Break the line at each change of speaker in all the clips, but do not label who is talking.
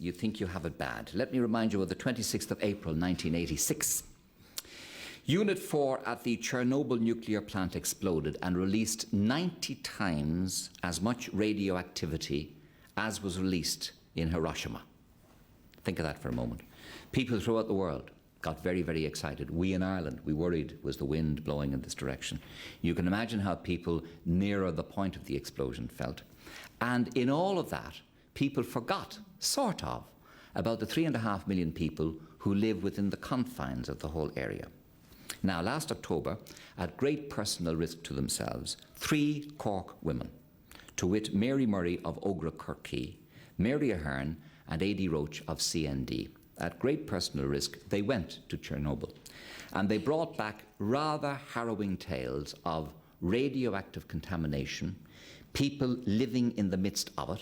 you think you have it bad. Let me remind you of the 26th of April 1986. Unit 4 at the Chernobyl nuclear plant exploded and released 90 times as much radioactivity as was released in Hiroshima. Think of that for a moment. People throughout the world got very, very excited. We in Ireland, we worried, was the wind blowing in this direction. You can imagine how people nearer the point of the explosion felt. And in all of that, people forgot, sort of, about the 3.5 million people who live within the confines of the whole area. Now, last October, at great personal risk to themselves, 3 Cork women, to wit Mary Murray of Ógra Chorcaí, Mary Ahern and Adi Roche of CND, at great personal risk, they went to Chernobyl. And they brought back rather harrowing tales of radioactive contamination, people living in the midst of it,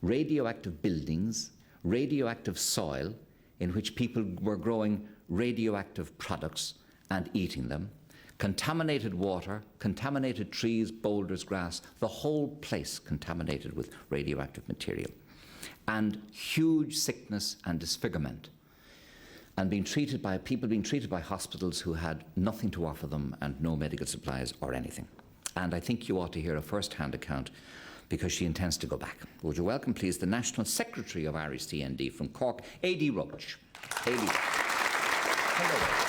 radioactive buildings, radioactive soil in which people were growing radioactive products and eating them, contaminated water, contaminated trees, boulders, grass, the whole place contaminated with radioactive material, and huge sickness and disfigurement, and people being treated by hospitals who had nothing to offer them and no medical supplies or anything. And I think you ought to hear a first-hand account, because she intends to go back. Would you welcome, please, the National Secretary of Irish CND from Cork, Adi Roche. Adi. Hello.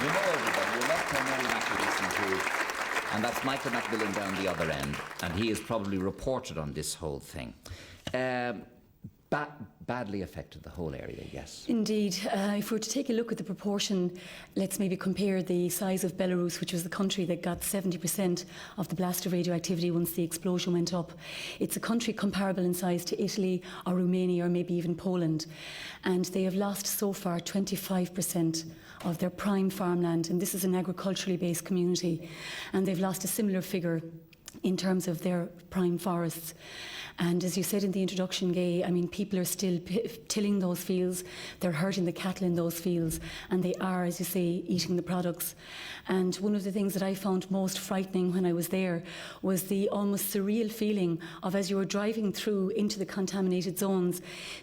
You know everybody, you're not primarily to listen to, and that's Michael McMillan down the other end, and he has probably reported on this whole thing. Badly affected the whole area, yes.
Indeed. If we were to take a look at the proportion, let's maybe compare the size of Belarus, which was the country that got 70% of the blast of radioactivity once the explosion went up. It's a country comparable in size to Italy or Romania or maybe even Poland. And they have lost so far 25% of their prime farmland, and this is an agriculturally based community. And they've lost a similar figure in terms of their prime forests. And as you said in the introduction, Gay, I mean, people are still tilling those fields, they're herding the cattle in those fields, and they are, as you say, eating the products. And one of the things that I found most frightening when I was there was the almost surreal feeling of, as you were driving through into the contaminated zones,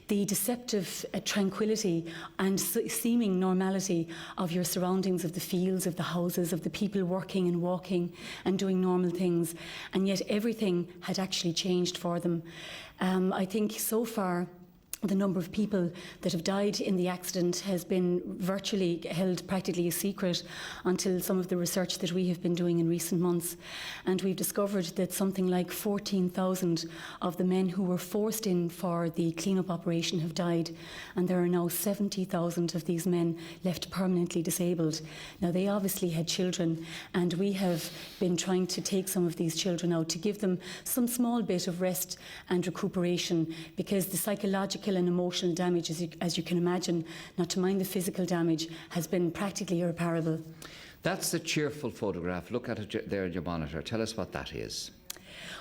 the deceptive tranquility and seeming normality of your surroundings, of the fields, of the houses, of the people working and walking and doing normal things. And yet everything had actually changed for them. I think so far the number of people that have died in the accident has been virtually held practically a secret until some of the research that we have been doing in recent months. And we've discovered that something like 14,000 of the men who were forced in for the cleanup operation have died, and there are now 70,000 of these men left permanently disabled. Now, they obviously had children, and we have been trying to take some of these children out to give them some small bit of rest and recuperation, because the psychological and emotional damage, as you can imagine, not to mind the physical damage, has been practically irreparable.
That's a cheerful photograph. Look at it there on your monitor. Tell us what that is.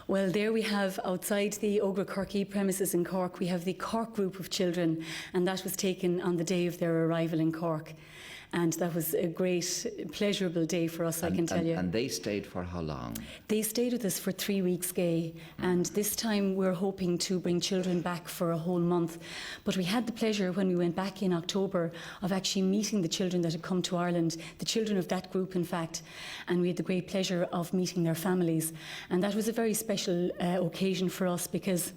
Well, there we have, outside the Ógra Chorcaí premises in Cork, we have the Cork group of children, and that was taken on the day of their arrival in Cork. And that was a great, pleasurable day for us, I can tell you.
And they stayed for how long?
They stayed with us for 3 weeks, Gay. And this time we're hoping to bring children back for a whole month. But we had the pleasure, when we went back in October, of actually meeting the children that had come to Ireland, the children of that group, in fact. And we had the great pleasure of meeting their families. And that was a very special occasion for us, because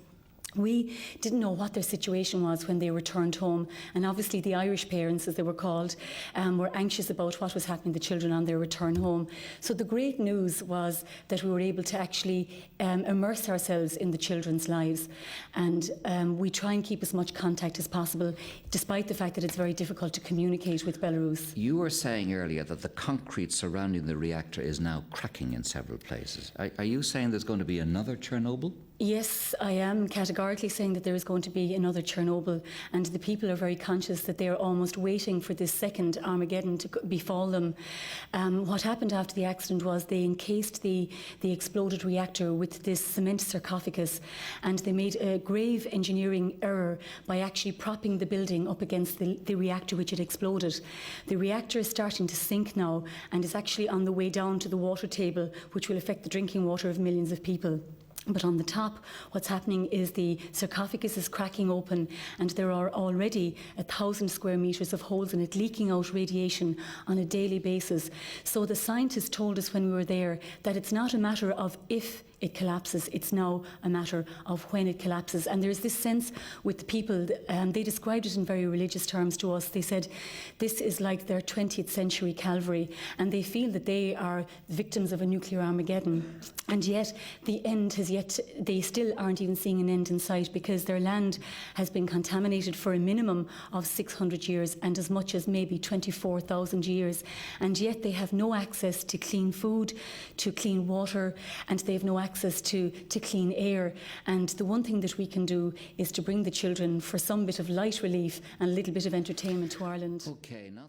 we didn't know what their situation was when they returned home, and obviously the Irish parents, as they were called, were anxious about what was happening to the children on their return home. So the great news was that we were able to actually immerse ourselves in the children's lives, and we try and keep as much contact as possible, despite the fact that it's very difficult to communicate with Belarus.
You were saying earlier that the concrete surrounding the reactor is now cracking in several places. Are you saying there's going to be another Chernobyl?
Yes, I am categorically saying that there is going to be another Chernobyl, and the people are very conscious that they are almost waiting for this second Armageddon to befall them. What happened after the accident was they encased the exploded reactor with this cement sarcophagus, and they made a grave engineering error by actually propping the building up against the reactor which had exploded. The reactor is starting to sink now and is actually on the way down to the water table, which will affect the drinking water of millions of people. But on the top, what's happening is the sarcophagus is cracking open, and there are already 1,000 square metres of holes in it, leaking out radiation on a daily basis. So the scientists told us when we were there that it's not a matter of if it collapses, it's now a matter of when it collapses. And there's this sense with the people, they described it in very religious terms to us. They said this is like their 20th century Calvary, and they feel that they are victims of a nuclear Armageddon. And yet the end has yet, they still aren't even seeing an end in sight, because their land has been contaminated for a minimum of 600 years and as much as maybe 24,000 years. And yet they have no access to clean food, to clean water, and they have no access to clean air. And the one thing that we can do is to bring the children for some bit of light relief and a little bit of entertainment to Ireland.
Okay, now